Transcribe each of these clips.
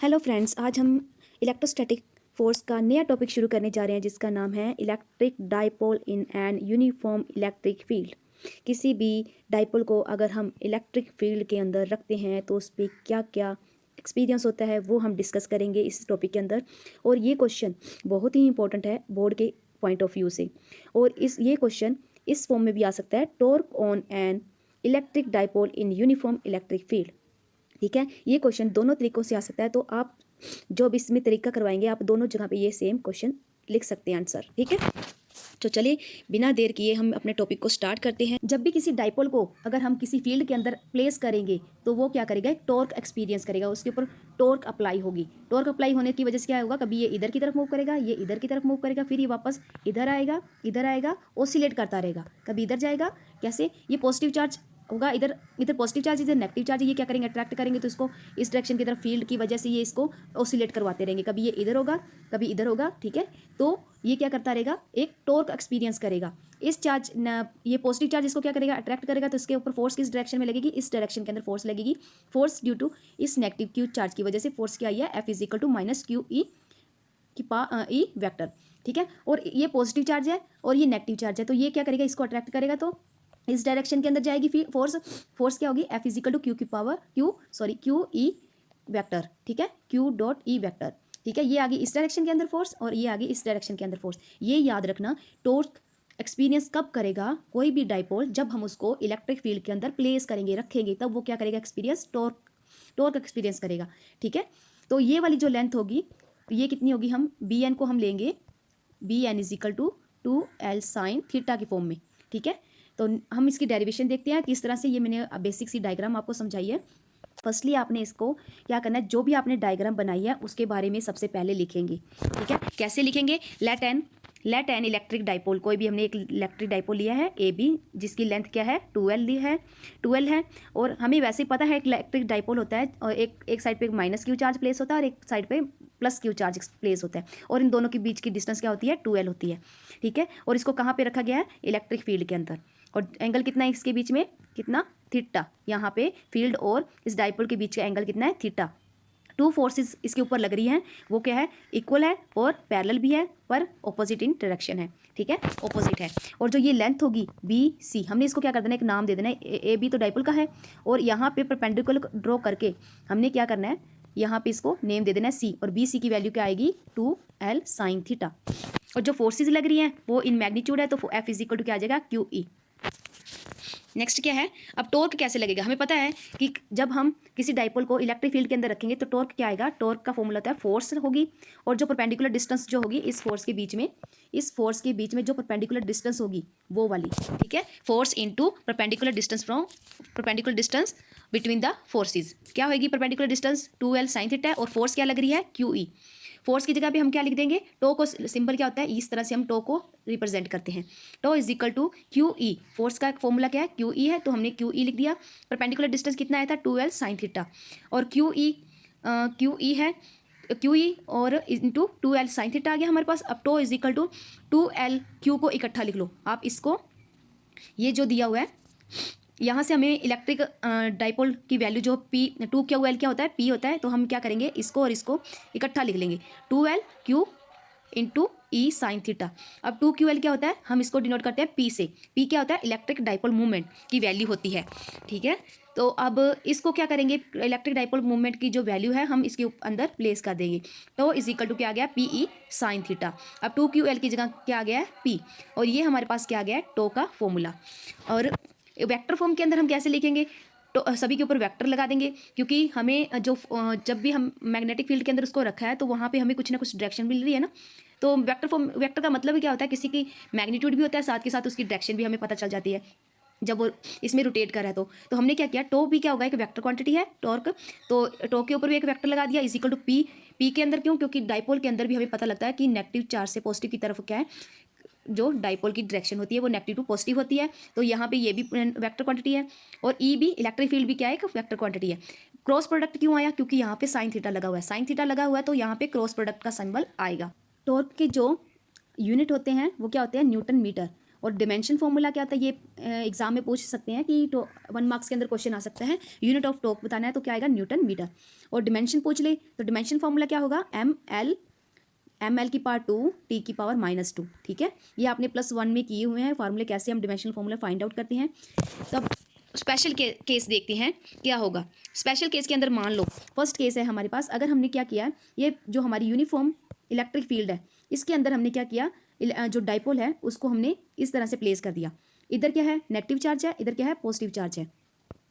Hello friends, आज हम electrostatic force का नया टॉपिक शुरू करने जा रहे हैं जिसका नाम है electric dipole in an uniform electric field. किसी भी डाइपोल को अगर हम इलेक्ट्रिक फील्ड के अंदर रखते हैं तो उस पर क्या क्या एक्सपीरियंस होता है वो हम डिस्कस करेंगे इस टॉपिक के अंदर। और ये क्वेश्चन बहुत ही इंपॉर्टेंट है बोर्ड के पॉइंट ऑफ व्यू से। और ये क्वेश्चन इस फॉर्म में भी आ सकता है, torque on an electric dipole in uniform electric field. ठीक है, ये क्वेश्चन दोनों तरीकों से आ सकता है, तो आप जो भी इसमें तरीका करवाएंगे आप दोनों जगह पे ये सेम क्वेश्चन लिख सकते हैं आंसर। ठीक है, तो चलिए बिना देर किए हम अपने टॉपिक को स्टार्ट करते हैं। जब भी किसी डाइपोल को अगर हम किसी फील्ड के अंदर प्लेस करेंगे तो वो क्या करेगा, एक टॉर्क एक्सपीरियंस करेगा, उसके ऊपर टॉर्क अप्लाई होगी। टॉर्क अप्लाई होने की वजह से क्या होगा, कभी ये इधर की तरफ मूव करेगा, ये इधर की तरफ मूव करेगा, फिर ये वापस इधर आएगा, ऑसिलेट करता रहेगा, कभी इधर जाएगा। कैसे, ये पॉजिटिव चार्ज होगा, इधर इधर पॉजिटिव चार्ज, इधर नेगेटिव चार्ज, ये क्या करेंगे, अट्रैक्ट करेंगे, तो इसको इस डायरेक्शन की तरफ फील्ड की वजह से ये इसको ऑसिलेट करवाते रहेंगे, कभी ये इधर होगा, कभी इधर होगा। ठीक है, तो ये क्या करता रहेगा, एक टॉर्क एक्सपीरियंस करेगा। इस चार्ज ये पॉजिटिव चार्ज इसको क्या करेगा, अट्रैक्ट करेगा, तो इसके ऊपर फोर्स किस डायरेक्शन में लगेगी, इस डायरेक्शन के अंदर फोर्स लगेगी। फोर्स ड्यू टू इस नेगेटिव क्यू चार्ज की वजह से फोर्स क्या आई है, F is equal to minus q E की ई वेक्टर। ठीक है, और ये पॉजिटिव चार्ज है और ये नेगेटिव चार्ज है, तो ये क्या करेगा, इसको अट्रैक्ट करेगा, तो इस डायरेक्शन के अंदर जाएगी। फिर फोर्स क्या होगी, F equal to q E vector. ठीक है, क्यू डॉट ई वेक्टर। ठीक है, ये आगे इस डायरेक्शन के अंदर फोर्स और ये आगे इस डायरेक्शन के अंदर फोर्स। ये याद रखना, टॉर्क एक्सपीरियंस कब करेगा कोई भी डाइपोल, जब हम उसको इलेक्ट्रिक फील्ड के अंदर प्लेस करेंगे, रखेंगे, तब वो क्या करेगा, एक्सपीरियंस टॉर्क एक्सपीरियंस करेगा। ठीक है, तो ये वाली जो लेंथ होगी ये कितनी होगी, हम बी एन को हम लेंगे, B N equal to 2L sine theta की फॉर्म में। ठीक है, तो हम इसकी डेरिवेशन देखते हैं किस तरह से। ये मैंने बेसिक सी डायग्राम आपको समझाई है। फर्स्टली आपने इसको क्या करना है, जो भी आपने डायग्राम बनाई है उसके बारे में सबसे पहले लिखेंगे। ठीक है, कैसे लिखेंगे, लेट एन इलेक्ट्रिक डाइपोल, कोई भी हमने एक इलेक्ट्रिक डाइपोल लिया है ए बी, जिसकी लेंथ क्या है 2L ली है, 2L है। और हमें वैसे पता है एक इलेक्ट्रिक डाइपोल होता है और एक साइड पे माइनस क्यू चार्ज प्लेस होता है और एक साइड पे प्लस क्यू चार्ज प्लेस होता है, और इन दोनों के बीच की डिस्टेंस क्या होती है, 2L होती है। ठीक है, और इसको कहाँ पे रखा गया है, इलेक्ट्रिक फील्ड के अंदर। और एंगल कितना है इसके बीच में, कितना, थीटा। यहाँ पे फील्ड और इस डाइपोल के बीच का एंगल कितना है, थीटा। टू फोर्सेस इसके ऊपर लग रही हैं, वो क्या है, इक्वल है और पैरेलल भी है, पर ऑपोजिट इन डायरेक्शन है। ठीक है, ऑपोजिट है। और जो ये लेंथ होगी बी सी, हमने इसको क्या कर देना, एक नाम दे देना है, ए बी तो डाइपोल का है, और यहाँ पे परपेंडिकुलर ड्रॉ करके हमने क्या करना है, यहाँ पे इसको नेम दे देना है सी, और बी सी की वैल्यू क्या आएगी, 2L साइन थीटा। और जो फोर्सेज लग रही हैं वो इन मैग्नीट्यूड है, तो F इज इक्वल टू क्या आ जाएगा, क्यू ई। नेक्स्ट क्या है, अब टॉर्क कैसे लगेगा, हमें पता है कि जब हम किसी डाइपोल को इलेक्ट्रिक फील्ड के अंदर रखेंगे तो टॉर्क क्या आएगा, टॉर्क का फॉर्मूला होता है फोर्स होगी, और जो परपेंडिकुलर डिस्टेंस जो होगी इस फोर्स के बीच में जो परपेंडिकुलर डिस्टेंस होगी वो वाली। ठीक है, force into perpendicular distance between the forces क्या होगी, perpendicular distance 2L sine theta, और फोर्स क्या लग रही है, क्यू ई। फोर्स की जगह पे हम क्या लिख देंगे, टो को सिंबल क्या होता है, इस तरह से हम टो को रिप्रेजेंट करते हैं, टो is equal to q E. Force का फॉर्मूला क्या है, क्यू ई है, तो हमने क्यू ई लिख दिया। परपेंडिकुलर डिस्टेंस कितना आया था, 2L साइन थीटा, और क्यू ई है, क्यू ई और इंटू 2L साइन थीटा आ गया हमारे पास। अब टो is equal to 2L, q को इकट्ठा लिख लो आप इसको, ये जो दिया हुआ है यहाँ से हमें इलेक्ट्रिक डाइपोल की वैल्यू जो P 2QL क्या होता है, P होता है, तो हम क्या करेंगे, इसको और इसको इकट्ठा लिख लेंगे, 2L क्यू इंटू ई साइन थीटा। अब 2QL क्या होता है, हम इसको डिनोट करते हैं P से। P क्या होता है, इलेक्ट्रिक डाइपोल मूवमेंट की वैल्यू होती है। ठीक है, तो अब इसको क्या करेंगे, इलेक्ट्रिक डाइपोल मूवमेंट की जो वैल्यू है हम इसके अंदर प्लेस कर देंगे, तो इज इक्वल टू क्या आ गया, पी ई साइन थीटा। अब 2QL की जगह क्या आ गया है, P, और ये हमारे पास क्या आ गया है, टो का फॉर्मूला। और वेक्टर फॉर्म के अंदर हम कैसे लिखेंगे, तो सभी के ऊपर वेक्टर लगा देंगे, क्योंकि हमें जब भी हम मैग्नेटिक फील्ड के अंदर उसको रखा है तो वहाँ पे हमें कुछ ना कुछ डायरेक्शन मिल रही है ना। तो वेक्टर का मतलब क्या होता है, किसी की मैग्नीट्यूड भी होता है, साथ के साथ उसकी डायरेक्शन भी हमें पता चल जाती है जब वो इसमें रोटेट कर रहा है। तो हमने क्या किया, टो भी क्या होगा, एक वेक्टर क्वांटिटी है टॉर्क, तो टो के ऊपर भी एक वेक्टर लगा दिया, इज इक्वल टू पी के अंदर, क्यों, क्योंकि डाइपोल के अंदर भी हमें पता लगता है कि नेगेटिव चार्ज से पॉजिटिव की तरफ क्या है, जो डाइपोल की डायरेक्शन होती है वो नेगेटिव टू पॉजिटिव होती है, तो यहाँ पे ये भी वेक्टर क्वांटिटी है। और ई भी, इलेक्ट्रिक फील्ड भी क्या है, एक वेक्टर क्वांटिटी है। क्रॉस प्रोडक्ट क्यों आया, क्योंकि यहाँ पे साइन थीटा लगा हुआ है, साइन थीटा लगा हुआ है तो यहाँ पे क्रॉस प्रोडक्ट का सिंबल आएगा। टॉर्क के जो यूनिट होते हैं वो क्या होते हैं, न्यूटन मीटर, और डिमेंशन फॉर्मूला क्या आता है, ये एग्जाम में पूछ सकते हैं कि तो 1 मार्क्स के अंदर क्वेश्चन आ सकता है, यूनिट ऑफ टॉर्क बताना है तो क्या आएगा, न्यूटन मीटर। और डिमेंशन पूछ ले तो डिमेंशन फॉर्मूला क्या होगा, एम एल की पावर 2 टी की पावर -2। ठीक है, ये आपने +1 में किए हुए हैं फार्मूले, कैसे हम डिमेंशनल फार्मूला फाइंड आउट करते हैं। तब स्पेशल केस देखते हैं क्या होगा। स्पेशल केस के अंदर मान लो फर्स्ट केस है हमारे पास, अगर हमने क्या किया, ये जो हमारी यूनिफॉर्म इलेक्ट्रिक फील्ड है इसके अंदर हमने क्या किया, जो डाइपोल है उसको हमने इस तरह से प्लेस कर दिया। इधर क्या है, नेगेटिव चार्ज है, इधर क्या है, पॉजिटिव चार्ज है।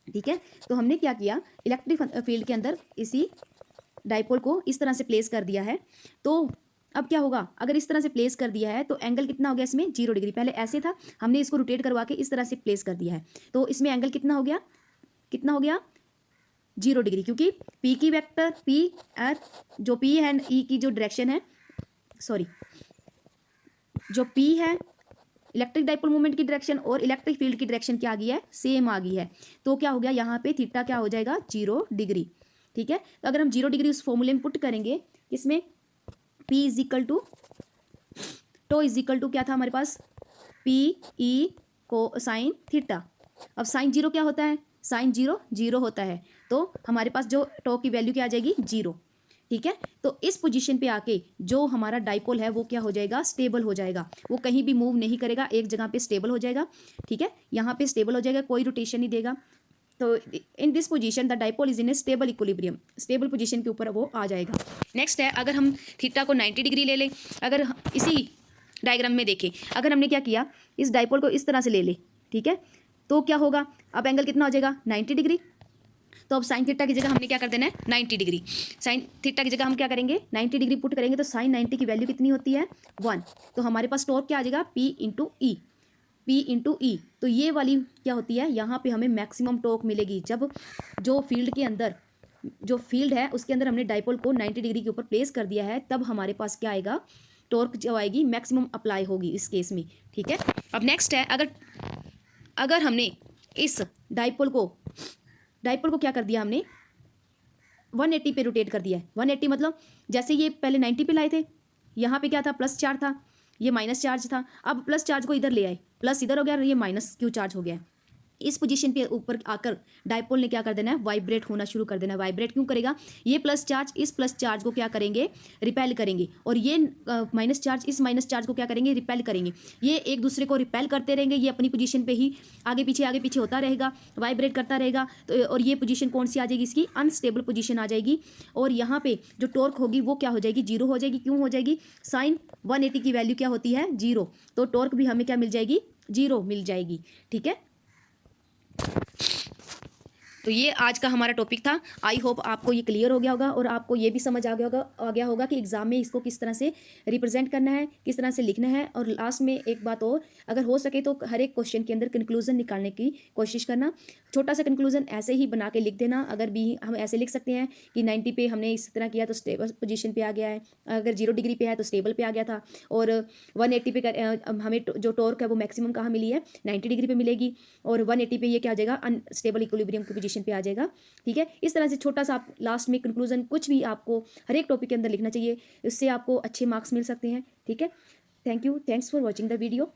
ठीक है, तो हमने क्या किया, इलेक्ट्रिक फील्ड के अंदर इसी डाइपोल को इस तरह से प्लेस कर दिया है। तो अब क्या होगा, अगर इस तरह से प्लेस कर दिया है तो एंगल कितना हो गया इसमें, 0 डिग्री। पहले ऐसे था, हमने इसको रोटेट करवा के इस तरह से प्लेस कर दिया है, तो इसमें एंगल कितना हो गया, 0 डिग्री, क्योंकि पी की वेक्टर पी आर जो पी है ई की जो डायरेक्शन है, सॉरी जो पी है इलेक्ट्रिक डाइपोल मोमेंट की डायरेक्शन और इलेक्ट्रिक फील्ड की डायरेक्शन क्या आ गई है, सेम आ गई है। तो क्या हो गया, यहाँ पे थीटा क्या हो जाएगा, 0 डिग्री। ठीक है, तो अगर हम 0 डिग्री उस फॉर्मूले में पुट करेंगे, इसमें P इज इक्वल टू टो इज इक्वल टू क्या था हमारे पास, पी ई को साइन थीटा। अब साइन 0 क्या होता है, साइन 0 होता है, तो हमारे पास जो टो की वैल्यू क्या आ जाएगी, 0। ठीक है, तो इस पोजीशन पे आके जो हमारा डाइपोल है वो क्या हो जाएगा, स्टेबल हो जाएगा, वो कहीं भी मूव नहीं करेगा, एक जगह पे स्टेबल हो जाएगा। ठीक है, यहाँ पे स्टेबल हो जाएगा, कोई रोटेशन नहीं देगा। तो in this position the dipole is in A stable equilibrium, stable position के ऊपर वो आ जाएगा। नेक्स्ट है, अगर हम थीटा को 90 डिग्री ले लें, अगर इसी डायग्राम में देखें, अगर हमने क्या किया, इस डाइपोल को इस तरह से ले ले, ठीक है, तो क्या होगा, अब एंगल कितना हो जाएगा, 90 डिग्री। तो अब साइन थीटा की जगह हमने क्या कर देना है, 90 डिग्री। साइन थीटा की जगह हम क्या करेंगे, 90 डिग्री पुट करेंगे, तो साइन 90 की वैल्यू कितनी होती है, 1। तो हमारे पास टॉर्क क्या आ जाएगा, P इंटू ई। तो ये वाली क्या होती है, यहाँ पे हमें मैक्सिमम टॉर्क मिलेगी जब जो फील्ड के अंदर, जो फील्ड है उसके अंदर हमने डाइपोल को 90 डिग्री के ऊपर प्लेस कर दिया है, तब हमारे पास क्या आएगा, टॉर्क जो आएगी मैक्सिमम अप्लाई होगी इस केस में। ठीक है, अब नेक्स्ट है, अगर हमने इस डाइपोल को क्या कर दिया, हमने 180 पे रोटेट कर दिया है। 180 मतलब जैसे ये पहले 90 पे लाए थे, यहाँ पे क्या था, प्लस चार्ज था, ये माइनस चार्ज था, अब प्लस चार्ज को इधर ले आए, प्लस इधर हो गया और ये माइनस क्यू चार्ज हो गया। इस पोजीशन पे ऊपर आकर डाइपोल ने क्या कर देना है, वाइब्रेट होना शुरू कर देना है। वाइब्रेट क्यों करेगा, ये प्लस चार्ज इस प्लस चार्ज को क्या करेंगे, रिपेल करेंगे, और ये माइनस चार्ज इस माइनस चार्ज को क्या करेंगे, रिपेल करेंगे। ये एक दूसरे को रिपेल करते रहेंगे, ये अपनी पोजीशन पे ही आगे पीछे होता रहेगा, वाइब्रेट करता रहेगा। तो और ये पोजीशन कौन सी आ जाएगी, इसकी अनस्टेबल पोजीशन आ जाएगी, और यहाँ पे जो टॉर्क होगी वो क्या हो जाएगी, 0 हो जाएगी। क्यों हो जाएगी, साइन 180 की वैल्यू क्या होती है, 0, तो टॉर्क भी हमें क्या मिल जाएगी, 0 मिल जाएगी। ठीक है, तो ये आज का हमारा टॉपिक था। आई होप आपको ये क्लियर हो गया होगा और आपको ये भी समझ आ गया होगा कि एग्जाम में इसको किस तरह से रिप्रेजेंट करना है, किस तरह से लिखना है। और लास्ट में एक बात और, अगर हो सके तो हर एक क्वेश्चन के अंदर कंक्लूजन निकालने की कोशिश करना। छोटा सा कंक्लूजन ऐसे ही बना के लिख देना। अगर भी हम ऐसे लिख सकते हैं कि 90 पे हमने इस तरह किया तो स्टेबल पोजीशन पे आ गया है, अगर 0 डिग्री पे है तो स्टेबल पे आ गया था, और 180 पे हमें जो टॉर्क है वो मैक्सिमम कहाँ मिली है, 90 डिग्री पे मिलेगी, और 180 पे ये क्या आ जाएगा, अनस्टेबल इक्विलिब्रियम की पोजीशन पे आ जाएगा। ठीक है, इस तरह से छोटा सा आप लास्ट में कंक्लूजन कुछ भी आपको हर एक टॉपिक के अंदर लिखना चाहिए, इससे आपको अच्छे मार्क्स मिल सकते हैं। ठीक है, thank you, thanks for watching the video.